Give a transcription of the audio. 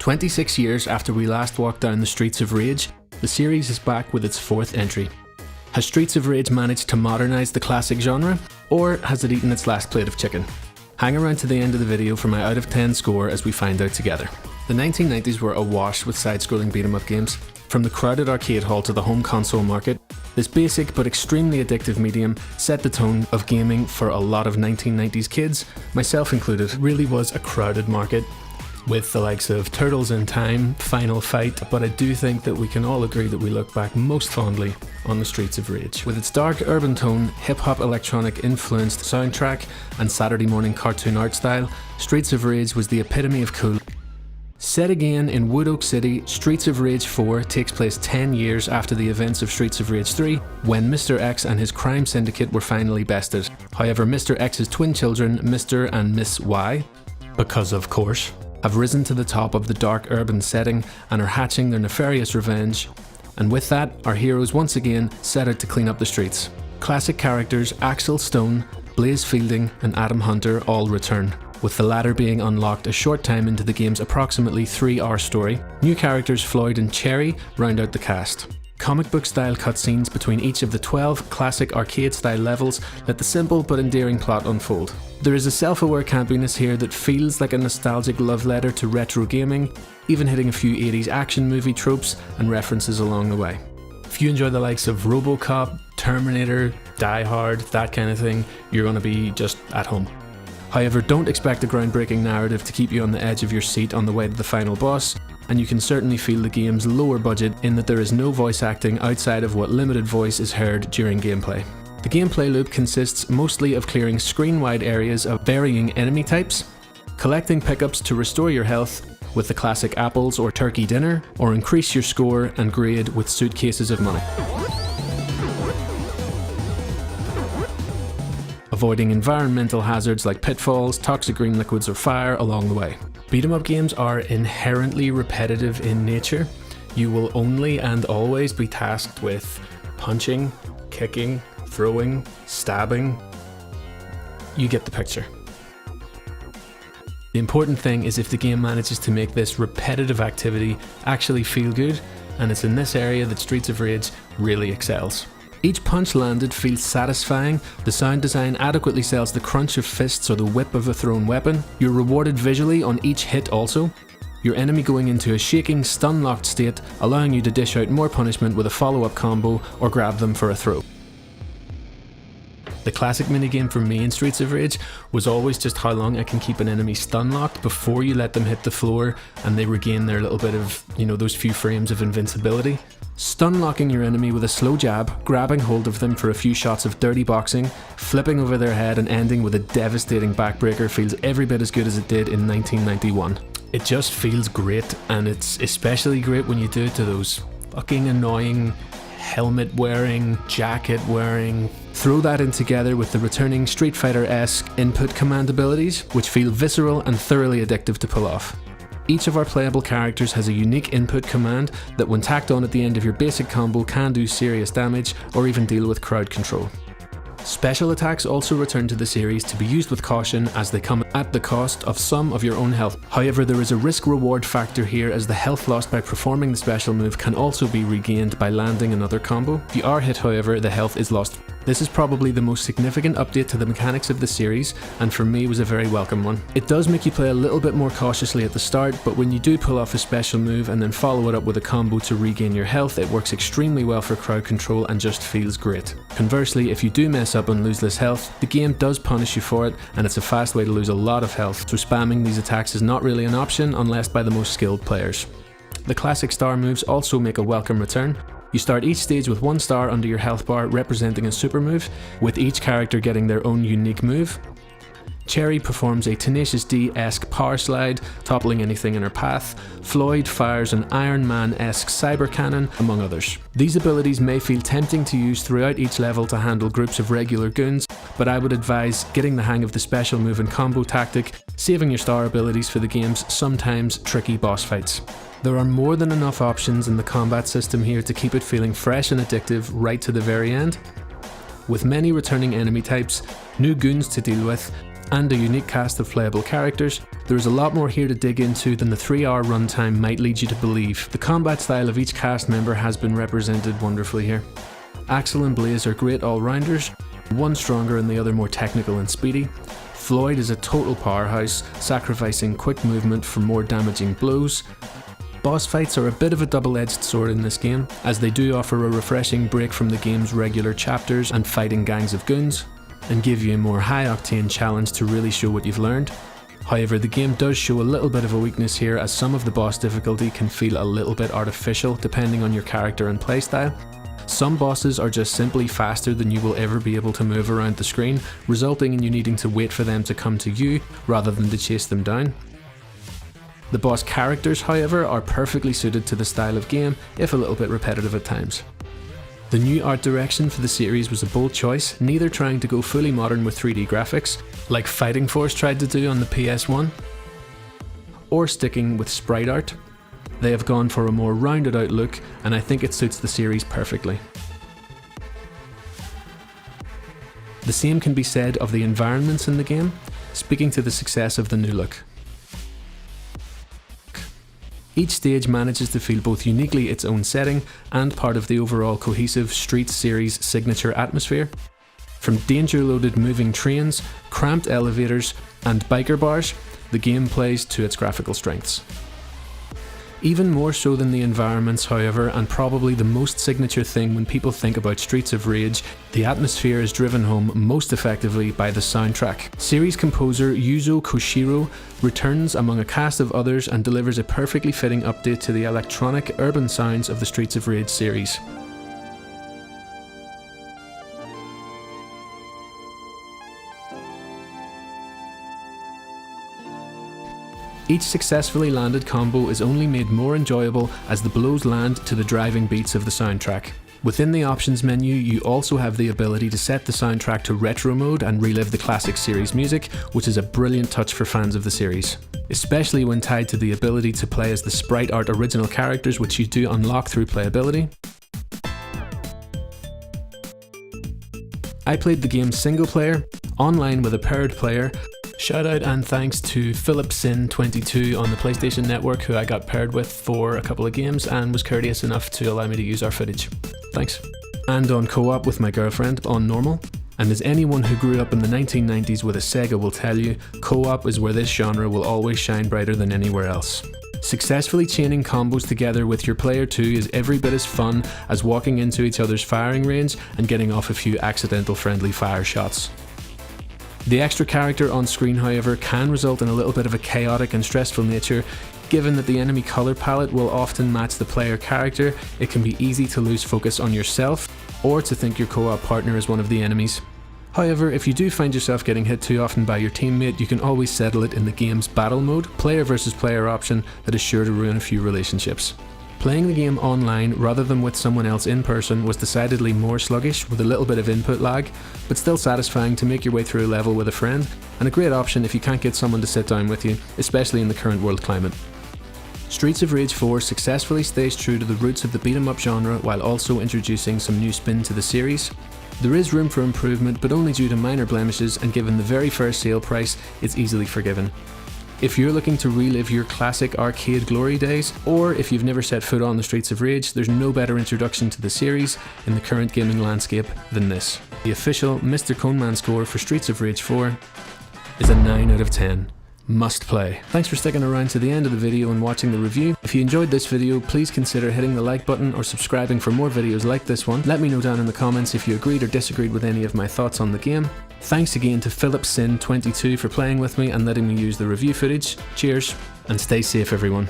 26 years after we last walked down the streets of Rage, the series is back with its 4th entry. Has Streets of Rage managed to modernise the classic genre, or has it eaten its last plate of chicken? Hang around to the end of the video for my out of 10 score as we find out together. The 1990s were awash with side-scrolling beat-em-up games. From the crowded arcade hall to the home console market, this basic but extremely addictive medium set the tone of gaming for a lot of 1990s kids, myself included. It really was a crowded market, with the likes of Turtles in Time, Final Fight, but I do think that we can all agree that we look back most fondly on the Streets of Rage. With its dark urban tone, hip-hop electronic influenced soundtrack, and Saturday morning cartoon art style, Streets of Rage was the epitome of cool. Set again in Wood Oak City, Streets of Rage 4 takes place 10 years after the events of Streets of Rage 3, when Mr. X and his crime syndicate were finally bested. However, Mr. X's twin children, Mr. and Miss Y, because of course, have risen to the top of the dark urban setting and are hatching their nefarious revenge. And with that, our heroes once again set out to clean up the streets. Classic characters Axel Stone, Blaze Fielding and Adam Hunter all return, with the latter being unlocked a short time into the game's approximately 3-hour story. New characters Floyd and Cherry round out the cast. Comic book style cutscenes between each of the 12 classic arcade style levels let the simple but endearing plot unfold. There is a self-aware campiness here that feels like a nostalgic love letter to retro gaming, even hitting a few 80s action movie tropes and references along the way. If you enjoy the likes of RoboCop, Terminator, Die Hard, that kind of thing, you're going to be just at home. However, don't expect a groundbreaking narrative to keep you on the edge of your seat on the way to the final boss, and you can certainly feel the game's lower budget in that there is no voice acting outside of what limited voice is heard during gameplay. The gameplay loop consists mostly of clearing screen-wide areas of varying enemy types, collecting pickups to restore your health with the classic apples or turkey dinner, or increase your score and grade with suitcases of money. Avoiding environmental hazards like pitfalls, toxic green liquids or fire along the way. Beat-em-up games are inherently repetitive in nature. You will only and always be tasked with punching, kicking, throwing, stabbing. You get the picture. The important thing is if the game manages to make this repetitive activity actually feel good, and it's in this area that Streets of Rage really excels. Each punch landed feels satisfying, the sound design adequately sells the crunch of fists or the whip of a thrown weapon, you're rewarded visually on each hit also, your enemy going into a shaking, stun-locked state, allowing you to dish out more punishment with a follow-up combo or grab them for a throw. The classic minigame for me in Streets of Rage was always just how long I can keep an enemy stun-locked before you let them hit the floor and they regain their little bit of, those few frames of invincibility. Stun-locking your enemy with a slow jab, grabbing hold of them for a few shots of dirty boxing, flipping over their head and ending with a devastating backbreaker feels every bit as good as it did in 1991. It just feels great, and it's especially great when you do it to those fucking annoying helmet wearing, jacket wearing. Throw that in together with the returning Street Fighter-esque input command abilities, which feel visceral and thoroughly addictive to pull off. Each of our playable characters has a unique input command that when tacked on at the end of your basic combo can do serious damage or even deal with crowd control. Special attacks also return to the series to be used with caution as they come at the cost of some of your own health. However, there is a risk-reward factor here as the health lost by performing the special move can also be regained by landing another combo. If you are hit, however, the health is lost. This is probably the most significant update to the mechanics of the series, and for me was a very welcome one. It does make you play a little bit more cautiously at the start, but when you do pull off a special move and then follow it up with a combo to regain your health, it works extremely well for crowd control and just feels great. Conversely, if you do mess up and lose this health, the game does punish you for it, and it's a fast way to lose a lot of health, so spamming these attacks is not really an option unless by the most skilled players. The classic star moves also make a welcome return. You start each stage with 1 star under your health bar representing a super move, with each character getting their own unique move. Cherry performs a Tenacious D-esque power slide, toppling anything in her path. Floyd fires an Iron Man-esque cyber cannon, among others. These abilities may feel tempting to use throughout each level to handle groups of regular goons, but I would advise getting the hang of the special move and combo tactic, saving your star abilities for the game's sometimes tricky boss fights. There are more than enough options in the combat system here to keep it feeling fresh and addictive right to the very end. With many returning enemy types, new goons to deal with, and a unique cast of playable characters, there is a lot more here to dig into than the 3-hour runtime might lead you to believe. The combat style of each cast member has been represented wonderfully here. Axel and Blaze are great all-rounders, one stronger and the other more technical and speedy. Floyd is a total powerhouse, sacrificing quick movement for more damaging blows. Boss fights are a bit of a double-edged sword in this game, as they do offer a refreshing break from the game's regular chapters and fighting gangs of goons, and give you a more high-octane challenge to really show what you've learned. However, the game does show a little bit of a weakness here, as some of the boss difficulty can feel a little bit artificial depending on your character and playstyle. Some bosses are just simply faster than you will ever be able to move around the screen, resulting in you needing to wait for them to come to you rather than to chase them down. The boss characters, however, are perfectly suited to the style of game, if a little bit repetitive at times. The new art direction for the series was a bold choice, neither trying to go fully modern with 3D graphics, like Fighting Force tried to do on the PS1, or sticking with sprite art. They have gone for a more rounded out look, and I think it suits the series perfectly. The same can be said of the environments in the game, speaking to the success of the new look. Each stage manages to feel both uniquely its own setting and part of the overall cohesive Streets series signature atmosphere. From danger-loaded moving trains, cramped elevators, and biker bars, the game plays to its graphical strengths. Even more so than the environments, however, and probably the most signature thing when people think about Streets of Rage, the atmosphere is driven home most effectively by the soundtrack. Series composer Yuzo Koshiro returns among a cast of others and delivers a perfectly fitting update to the electronic urban sounds of the Streets of Rage series. Each successfully landed combo is only made more enjoyable as the blows land to the driving beats of the soundtrack. Within the options menu, you also have the ability to set the soundtrack to retro mode and relive the classic series music, which is a brilliant touch for fans of the series, especially when tied to the ability to play as the sprite art original characters, which you do unlock through playability. I played the game single player, online with a paired player. Shout out and thanks to PhilipSin22 on the PlayStation Network, who I got paired with for a couple of games and was courteous enough to allow me to use our footage. Thanks. And on co-op with my girlfriend on normal. And as anyone who grew up in the 1990s with a Sega will tell you, co-op is where this genre will always shine brighter than anywhere else. Successfully chaining combos together with your player 2 is every bit as fun as walking into each other's firing range and getting off a few accidental friendly fire shots. The extra character on screen, however, can result in a little bit of a chaotic and stressful nature. Given that the enemy colour palette will often match the player character, it can be easy to lose focus on yourself, or to think your co-op partner is one of the enemies. However, if you do find yourself getting hit too often by your teammate, you can always settle it in the game's battle mode, player versus player option that is sure to ruin a few relationships. Playing the game online rather than with someone else in person was decidedly more sluggish with a little bit of input lag, but still satisfying to make your way through a level with a friend, and a great option if you can't get someone to sit down with you, especially in the current world climate. Streets of Rage 4 successfully stays true to the roots of the beat-em-up genre while also introducing some new spin to the series. There is room for improvement, but only due to minor blemishes, and given the very fair sale price, it's easily forgiven. If you're looking to relive your classic arcade glory days, or if you've never set foot on the Streets of Rage, there's no better introduction to the series in the current gaming landscape than this. The official MrConeman score for Streets of Rage 4 is a 9 out of 10. Must play. Thanks for sticking around to the end of the video and watching the review. If you enjoyed this video, please consider hitting the like button or subscribing for more videos like this one. Let me know down in the comments if you agreed or disagreed with any of my thoughts on the game. Thanks again to PhilipSin22 for playing with me and letting me use the review footage. Cheers, and stay safe everyone.